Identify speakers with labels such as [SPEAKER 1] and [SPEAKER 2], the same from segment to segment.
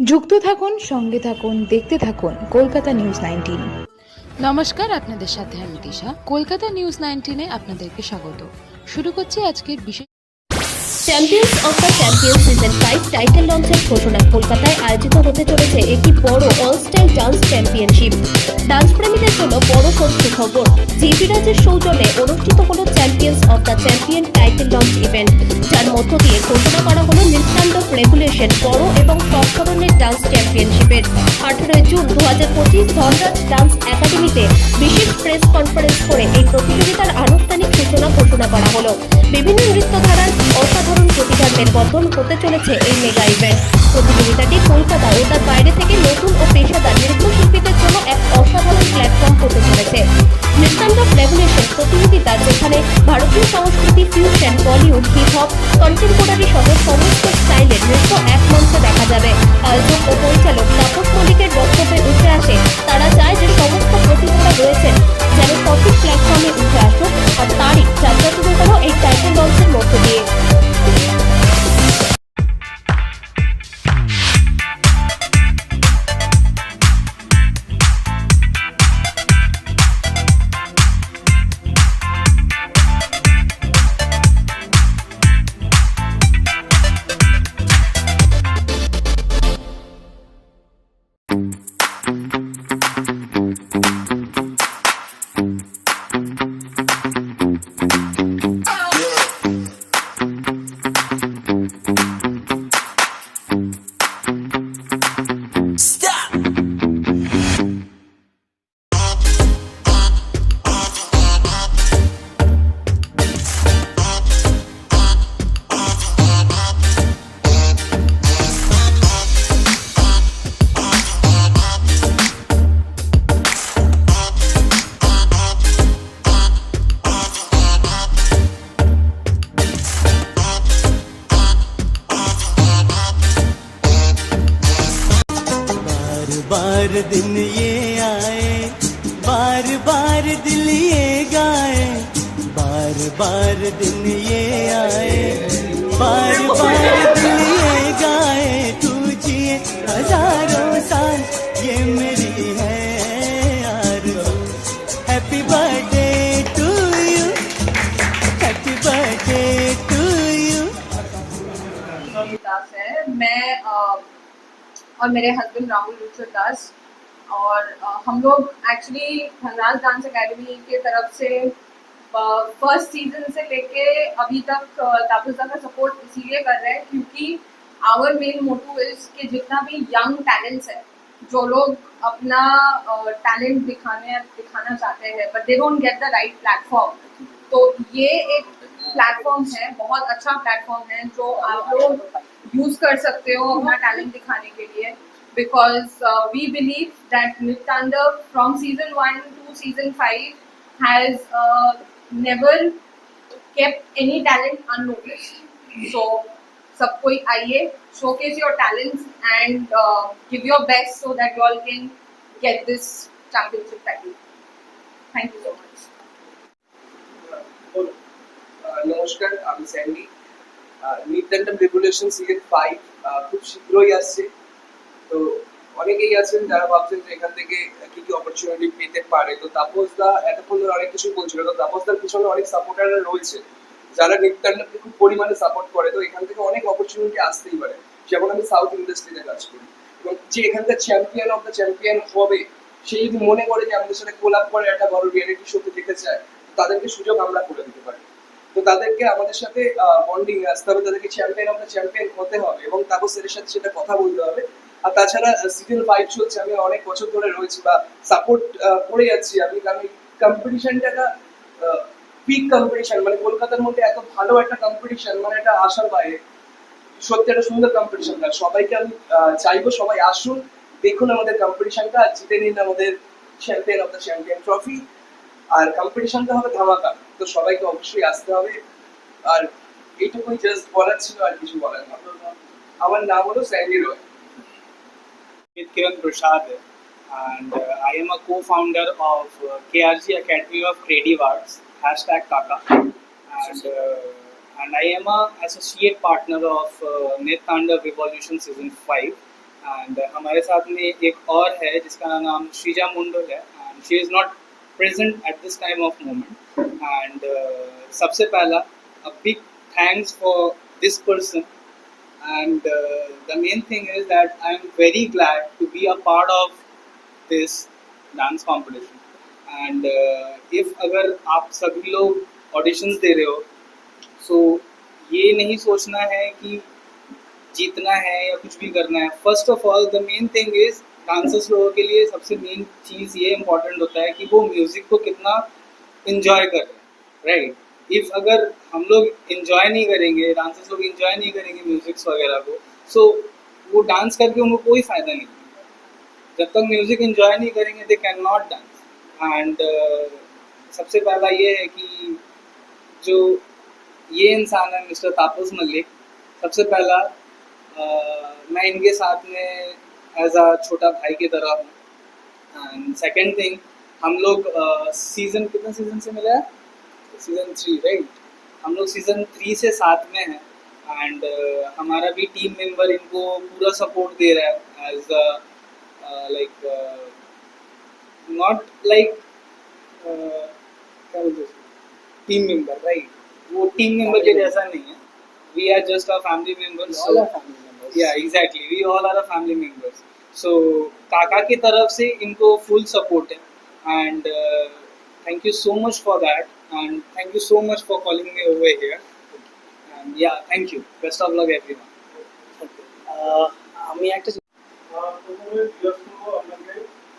[SPEAKER 1] যুক্ত থাকুন, সঙ্গে থাকুন, দেখতে থাকুন কলকাতা নিউজ 19।
[SPEAKER 2] নমস্কার, আপনাদের সাথে আমি দিশা। কলকাতা নিউজ 19-এ আপনাদেরকে স্বাগত। শুরু করছি আজকের বিশেষ
[SPEAKER 3] champions of the champions season 5 title লঞ্চের ঘোষণা। কলকাতায় আয়োজিত হতে চলেছে একটি বড় all style dance championship. Dance প্রেমীদের জন্য বড় সুখবর, জিপি রাজের সৌজন্যে অনুষ্ঠিত হলো champions of the champion title launch event, যার মধ্য দিয়ে ঘোষণা করা হলো নিত্যান্ত রেগুলেশন বড় এবং সব ধরনের ডান্স চ্যাম্পিয়নশিপের। 18 জুন 2025 ধনরাজ ডান্স একাডেমিতে বিশেষ প্রেস কনফারেন্স করে এই প্রতিযোগিতার আনুষ্ঠানিক সূচনা ঘোষণা করা হলো। বিভিন্ন নৃত্যধারার অসাধারণ প্রতিভার মেলবন্ধন হতে চলেছে এই মেগা ইভেন্ট। প্রতিযোগিতাটি কলকাতা ও তার বাইরে থেকে নতুন ও পেশাদার নৃত্যশিল্পীদের জন্য এক অসাধারণ প্ল্যাটফর্ম হতে চলেছে। নৃত্যান্ত রেভলিউশন প্রতিযোগিতা, যেখানে ভারতীয় সংস্কৃতি, fusion, Bollywood, hip hop, contemporary সহ সমস্ত স্টাইলের নৃত্য এক মঞ্চে দেখা যাবে। আয়োজক ও পরিচালক তাপস মল্লিকের বক্তব্যে উঠে আসে, তারা চায় যে সমস্ত প্রতিভারা রয়েছেন যেন সঠিক প্ল্যাটফর্মে উঠে আসুক, আর তারই যাত্রা শুরু হলো এই টাইটেল লঞ্চের মধ্য দিয়ে।
[SPEAKER 4] बार दिन ये आए, बार बार दिल ये गाए, बार बार दिन ये आए, बार बार दिल ये गाए, तू जिए हजारों साल ये मेरी है आरज़ू। Happy birthday to you, happy birthday to you.
[SPEAKER 5] दास है, मैं और मेरे हस्बैंड राहुल रुचर दास, और हम लोग एक्चुअली धनराज डांस एकेडमी के तरफ से फर्स्ट सीजन से लेके अभी तक तापसदा का सपोर्ट इसीलिए कर रहे हैं क्योंकि आवर मेन मोटो इज कि जितना भी यंग टैलेंट्स है, जो लोग अपना टैलेंट दिखाना चाहते हैं but they don't get the right platform, तो ये एक प्लेटफॉर्म है, बहुत अच्छा प्लेटफॉर्म है जो आप लोग यूज कर सकते हो अपना टैलेंट दिखाने के लिए, बिकॉज वी बिलीव दैट नृत्यांदर from season 1 to season 5 has never kept any talent unnoticed. So सब कोई आइए, showcase your talents and give your best so that you all can get this championship title. Thank you so much.
[SPEAKER 6] নমস্কার, আমি Sandy. নিত্যান্তম revolution season 5 খুব শীঘ্রই আসছে। তো অনেকেই আছেন যারা ভাবছেন যে এখান থেকে কি কি অপরচুনিটি পেতে পারে। তো তাপসদা এতক্ষণ ধরে অনেক কিছু বলছিল, তো তাপসদার পিছনে অনেক সাপোর্টাররা রয়েছে যারা নিত্যান্তমকে খুব পরিমাণে সাপোর্ট করে। তো এখান থেকে অনেক অপরচুনিটি আসতেই পারে। যেমন আমি সাউথ ইন্ডাস্ট্রিতে কাজ করি, এবং যে এখানকার চ্যাম্পিয়ন অফ দ্য চ্যাম্পিয়ন হবে, সে যদি মনে করে যে আমাদের সাথে কোলাপ করে একটা বড় রিয়েলিটি শোতে যেতে চায়, তাদেরকে সুযোগ আমরা করে দিতে পারি। তো তাদেরকে আমাদের সাথে বন্ডিং আসতে হবে, তাদেরকে চ্যাম্পিয়ন অফ দ্য চ্যাম্পিয়ন হতে হবে এবং তাপসের সাথে সেটা কথা বলতে হবে। আর তাছাড়া সিজন 5 চলছে, আমি অনেক বছর ধরে রয়েছি বা সাপোর্ট করে যাচ্ছি আমি, কারণ কম্পিটিশনটা একটা পিক কম্পিটিশন, মানে কলকাতার মধ্যে এত ভালো একটা কম্পিটিশন, মানে এটা আশার বাইরে। সত্যি একটা সুন্দর কম্পিটিশন। সবাইকে আমি চাইবো সবাই আসুন, দেখুন আমাদের কম্পিটিশনটা, জিতে নিন আমাদের champion of the champion trophy. আর কম্পিটিশনটা হবে ধামাকা, তো সবাইকে অবশ্যই আসতে হবে। আর এইটুকুই জাস্ট বলার ছিল, আর কিছু বলার না। আমার নাম হলো Sandy Roy.
[SPEAKER 7] Kiran Prasad, and I am a co-founder of KRG Academy of Creative Arts, #Kaka, and I am a associate partner of Nirtanda Revolution Season 5, and हमारे साथ में एक और है जिसका नाम श्रीजा मुंडल है and she is not present at this time of moment and सबसे पहला a big thanks for this person and the main thing is that I'm very glad to be a part of this dance competition and if अगर आप सभी लोग auditions दे रहे हो सो ये नहीं सोचना है कि जीतना है या कुछ भी करना है. First of all the main thing is dancers लोगों के लिए सबसे मेन चीज़ ये इम्पोर्टेंट होता है कि वो म्यूज़िक को कितना इन्जॉय कर रहे हैं, राइट. इफ अगर हम लोग इन्जॉय नहीं करेंगे, डांसर्स लोग इन्जॉय नहीं करेंगे म्यूजिक्स वगैरह को, सो वो डांस करके उनको कोई फ़ायदा नहीं. जब तक म्यूज़िक इन्जॉय नहीं करेंगे they can not dance. And सबसे पहला ये है कि जो ये इंसान है मिस्टर तापस मलिक, सबसे पहला मैं इनके साथ में एज अ छोटा भाई की तरह हूँ. एंड सेकेंड थिंग, हम लोग सीज़न कितने सीज़न से मिले हैं? Season 3, right. हम लोग सीज़न 3 से साथ में हैं एंड हमारा भी टीम मेंबर इनको पूरा सपोर्ट दे रहा है एज लाइक नॉट लाइक क्या बोलते हैं टीम मेंबर, राइट. वो टीम मेंबर के जैसा नहीं है. We are just a family member. So yeah exactly, we all are a family members. So काका की तरफ से इनको फुल सपोर्ट है and thank you so much for that and thank you so much for calling me over here and yeah, thank you, best of luck everyone.
[SPEAKER 8] আমি একটা
[SPEAKER 9] প্রথমে জিজ্ঞেস করবো আপনাকে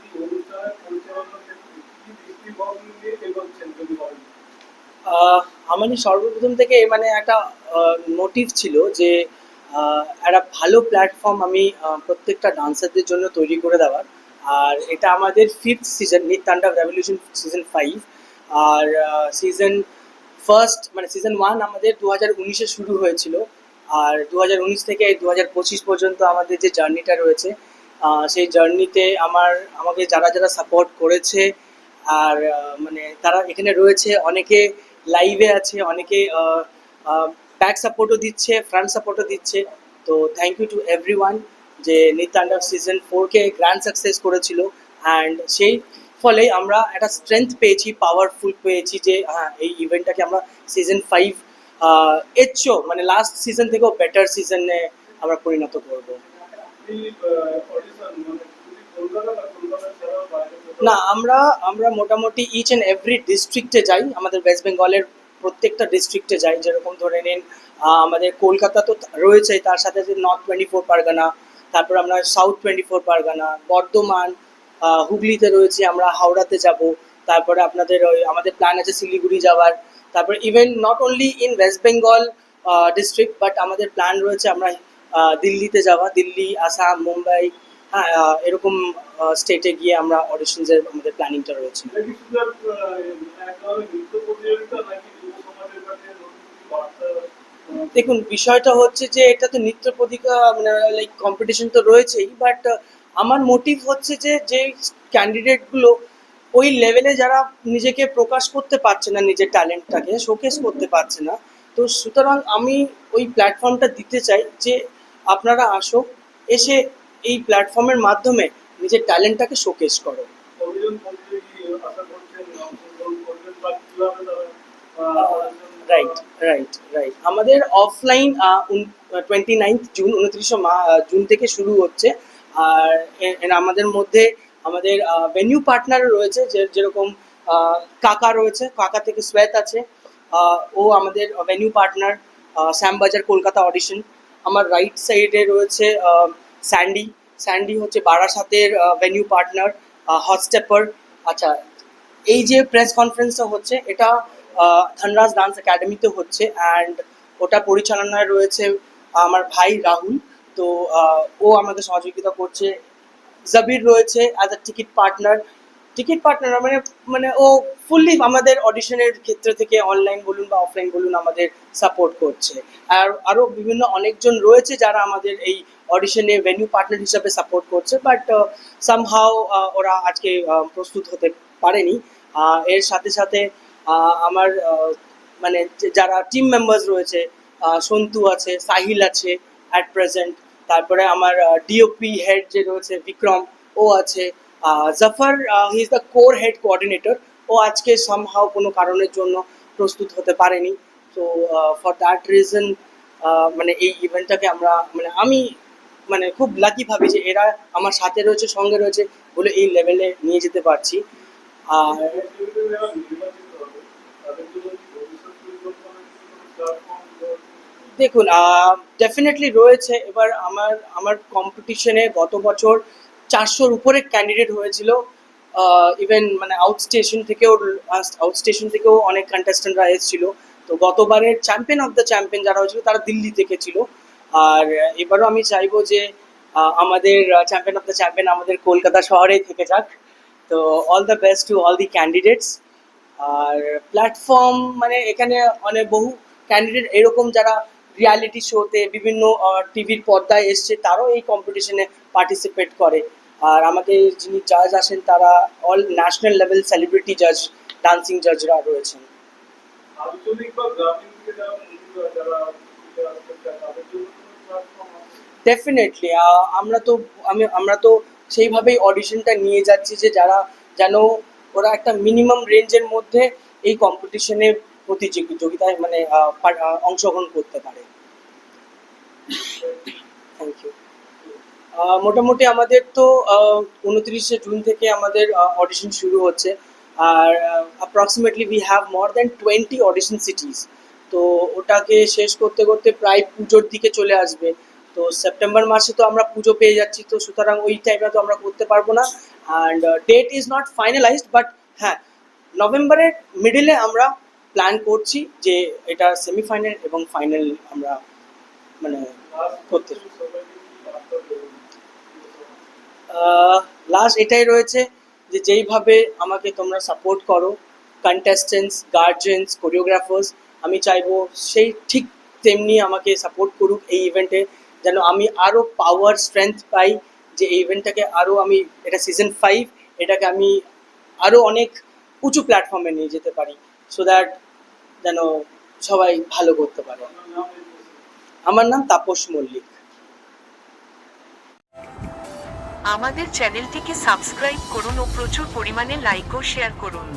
[SPEAKER 9] এই অনুষ্ঠানের পরিচালনার ক্ষেত্রে কি দৃষ্টিভঙ্গি নিয়ে এগোচ্ছেন যদি বলেন.
[SPEAKER 8] আমার সর্বপ্রথম থেকে মানে একটা মোটিভ ছিল যে একটা ভালো প্ল্যাটফর্ম আমি প্রত্যেকটা ডান্সারদের জন্য তৈরি করে দেওয়ার. আর এটা আমাদের 5th সিজন, নিত্যান্ডাব রেভলিউশন সিজন 5. আর সিজন ফার্স্ট মানে সিজন 1 আমাদের 2019-এ শুরু হয়েছিল আর 2019 থেকে 2025 পর্যন্ত আমাদের যে জার্নিটা রয়েছে সেই জার্নিতে আমাকে যারা যারা সাপোর্ট করেছে আর মানে তারা এখানে রয়েছে, অনেকে লাইভে আছে, অনেকে ব্যাক সাপোর্টও দিচ্ছে, ফ্রন্ট সাপোর্টও দিচ্ছে. তো থ্যাংক ইউ টু এভরিওয়ান যে নিত্যান্ডাব সিজন 4কে গ্র্যান্ড সাকসেস করেছিল অ্যান্ড সেই ফলে আমরা একটা স্ট্রেংথ পেয়েছি, পাওয়ারফুল পেয়েছি যে হ্যাঁ এই ইভেন্টটাকে আমরা সিজন 5 এর চেয়েও মানে লাস্ট সিজন থেকেও বেটার সিজনে আমরা পরিণত করবো.
[SPEAKER 9] এই অডিশন মানে শুধু কলকাতা না, কলকাতা ছাড়াও বাইরে
[SPEAKER 8] না, আমরা মোটামুটি ইচ অ্যান্ড এভরি ডিস্ট্রিক্টে যাই, আমাদের ওয়েস্ট বেঙ্গলের প্রত্যেকটা ডিস্ট্রিক্টে যাই. যেরকম ধরে নিন আমাদের কলকাতা তো রয়েছেই, তার সাথে নর্থ 24 পারগানা, তারপর আমরা সাউথ 24 পারগানা, বর্ধমান, হুগলিতে রয়েছে, আমরা হাওড়াতে যাব, তারপরে আপনাদের আমাদের প্ল্যান আছে শিলিগুড়ি যাওয়ার, তারপরে even not only in West Bengal district but আমাদের প্ল্যান রয়েছে আমরা দিল্লিতে যাওয়া, দিল্লি, আসাম, মুম্বাই, হ্যাঁ এরকম স্টেটে গিয়ে আমরা অডিশনসের আমাদের প্ল্যানিংটা রয়েছে.
[SPEAKER 9] এটা কি শুধু এক ধরনের নৃত্য প্রতিযোগিতা নাকি যুব সমাজের কাছে নতুন কিছু বার্তা?
[SPEAKER 8] দেখুন, বিষয়টা হচ্ছে যে এটা তো নৃত্য প্রতিযোগিতা মানে লাইক কম্পিটিশন তো রয়েছেই, বাট আমার মোটিভ হচ্ছে যে ক্যান্ডিডেটগুলো ওই লেভেলে যারা নিজেকে প্রকাশ করতে পারছে না, নিজের ট্যালেন্টটাকে শোকেস করতে পারছে না, তো সুতরাং আমি ওই প্ল্যাটফর্মটা দিতে চাই যে আপনারা আসো, এসে এই প্ল্যাটফর্মের মাধ্যমে নিজের ট্যালেন্টটাকে শোকেস করো.
[SPEAKER 9] কতজন প্রতিযোগী আশা করছেন অংশগ্রহণ করবেন বা কিভাবে তারা
[SPEAKER 8] রাইট আমাদের অফলাইন 29 জুন 29 জুন থেকে শুরু হচ্ছে. আর আমাদের মধ্যে আমাদের ভেন্যু পার্টনার রয়েছে, যেরকম কাকা রয়েছে, কাকা থেকে শ্বেত আছে, ও আমাদের venue partner, Shyambazar Kolkata audition. আমার রাইট সাইডে রয়েছে স্যান্ডি হচ্ছে বারাসাতের ভেন্যু পার্টনার, হট স্টেপার. আচ্ছা, এই যে প্রেস কনফারেন্সটা হচ্ছে এটা ধনরাজ ডান্স একাডেমিতে হচ্ছে অ্যান্ড ওটা পরিচালনায় রয়েছে আমার ভাই রাহুল. তো ও আমাকে সহযোগিতা করছে. জাবির রয়েছে অ্যাজ আ টিকিট পার্টনার মানে ও ফুললি আমাদের অডিশনের ক্ষেত্র থেকে অনলাইন বলুন বা অফলাইন বলুন আমাদের সাপোর্ট করছে. আর আরও বিভিন্ন অনেকজন রয়েছে যারা আমাদের এই অডিশনে ভেন্যু পার্টনার হিসাবে সাপোর্ট করছে, বাট সামহাও ওরা আজকে প্রস্তুত হতে পারেনি. এর সাথে সাথে আমার মানে যারা টিম মেম্বার্স রয়েছে, সন্তু আছে, সাহিল আছে অ্যাট প্রেজেন্ট, তারপরে আমার ডিওপি হেড যে রয়েছে বিক্রম, ও আছে। Zafar, he is the core head coordinator. ও আজকে সামহাও কোনো কারণের জন্য প্রস্তুত হতে পারেনি। তো ফর দ্যাট রিজন মানে এই ইভেন্টটাকে আমরা মানে আমি মানে খুব লাকি ভাবি যে এরা আমার সাথে রয়েছে, সঙ্গে রয়েছে বলে এই লেভেলে নিয়ে যেতে পারছি। আর
[SPEAKER 9] এমপিএলসি যারা নির্বাচিত হবে তাদের জন্য কি ভবিষ্যৎ পরিকল্পনা প্ল্যাটফর্ম?
[SPEAKER 8] দেখুন, ডেফিনেটলি রয়েছে। এবার আমার কম্পিটিশনে গত বছর 400-র উপরে ক্যান্ডিডেট হয়েছিল। ইভেন মানে আউট স্টেশন থেকেও অনেক কন্টেস্টেন্টরা এসেছিল। তো গতবারের চ্যাম্পিয়ন অফ দ্য চ্যাম্পিয়ন যারা হয়েছিল তারা দিল্লি থেকে ছিল। আর এবারও আমি চাইবো যে আমাদের চ্যাম্পিয়ন অফ দ্য চ্যাম্পিয়ন আমাদের কলকাতা শহরেই থেকে যাক। তো all the best to all the candidates. আর প্ল্যাটফর্ম মানে এখানে অনেক বহু ক্যান্ডিডেট এরকম যারা রিয়ালিটি শোতে বিভিন্ন টিভির পর্দায় এসছে, তারাও এই কম্পিটিশনে পার্টিসিপেট করে। আর আমাদের যিনি জাজ আসেন তারা অল ন্যাশনাল লেভেল সেলিব্রিটি জাজ, ডান্সিং জাজরা রয়েছেন।
[SPEAKER 9] আঞ্চলিক বা গ্রামীণ থেকে যারা বন্ধুরা যারা আসতে চায় তাদের জন্য কোনো প্ল্যাটফর্ম আছে?
[SPEAKER 8] ডেফিনেটলি আমরা তো সেইভাবেই অডিশনটা নিয়ে যাচ্ছি যে যারা যেন ওরা একটা মিনিমাম রেঞ্জের মধ্যে এই কম্পিটিশনে প্রতিযোগিতায় মানে অংশগ্রহণ করতে পারে। Thank you. মোটামুটি আমাদের তো 29শে জুন থেকে আমাদের অডিশন শুরু হচ্ছে। আর approximately we have more than 20 audition cities. তো ওটাকে শেষ করতে করতে প্রায় পুজোর দিকে চলে আসবে। তো সেপ্টেম্বর মাসে তো আমরা পুজো পেয়ে যাচ্ছি, তো সুতরাং ওই টাইমে তো আমরা করতে পারবো না। And date is not finalised, but হ্যাঁ নভেম্বরের মিডিলে আমরা প্ল্যান করছি যে এটা সেমিফাইনাল এবং ফাইনাল আমরা মানে করতে। লাস্ট এটাই রয়েছে যে যেইভাবে আমাকে তোমরা সাপোর্ট করো, কন্টেস্টেন্টস, গার্জিয়ানস, কোরিওগ্রাফার্স, আমি চাইবো সেই ঠিক তেমনি আমাকে সাপোর্ট করুক এই ইভেন্টে, যেন আমি আরও পাওয়ার স্ট্রেংথ পাই, যে এই ইভেন্টটাকে আরও আমি এটা সিজন 5 এটাকে আমি আরও অনেক উঁচু প্ল্যাটফর্মে নিয়ে যেতে পারি, সো দ্যাট যেন সবাই ভালো করতে পারে। আমার নাম তাপস মল্লিক।
[SPEAKER 10] আমাদের চ্যানেলটিকে সাবস্ক্রাইব করুন ও প্রচুর পরিমাণে লাইক ও শেয়ার করুন।